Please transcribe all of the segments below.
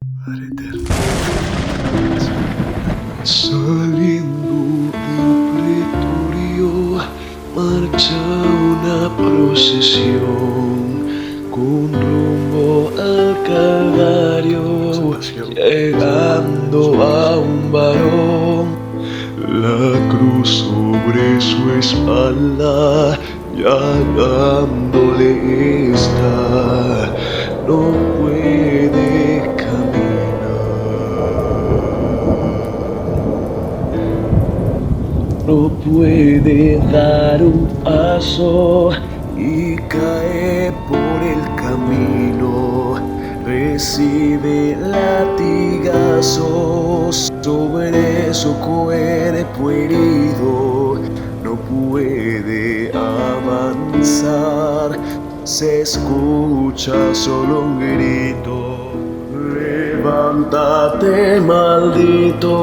Padre eterno. Saliendo del pretorio, marcha una procesión con rumbo al Calvario, llegando a un varón. La cruz sobre su espalda, ya dándole está, no puede caminar, no puede dar un paso y cae por el camino. Recibe latigazos sobre su cuerpo herido, no puede avanzar, se escucha solo un grito: levántate, maldito.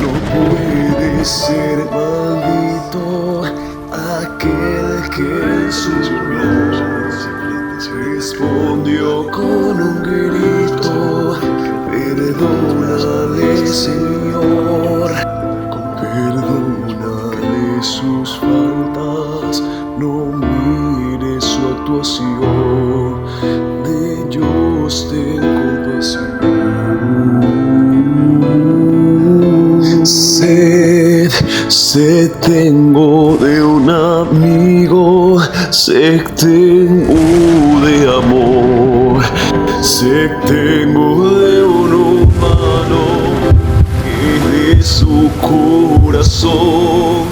No puede ser maldito aquel que en su voz respondió con un grito: perdónale, Señor, perdónale sus faltas, no mires su actuación, de ellos ten compasión. Sed tengo de un amigo, sed tengo de amor, sed tengo de un humano que de su corazón,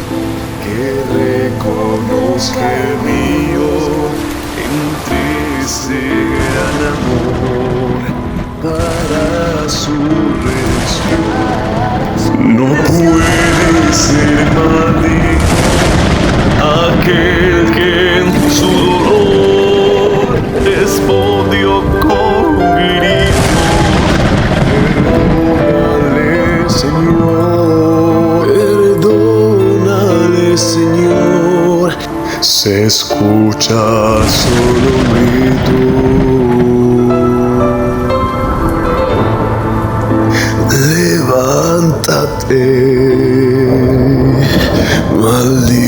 que reconozca el mío entre ese gran amor para su redención. No puede ser maldito aquel que en su dolor respondió con un grito: perdónale, Señor, perdónale, Señor. Se escucha solo un grito: levántate, maldito.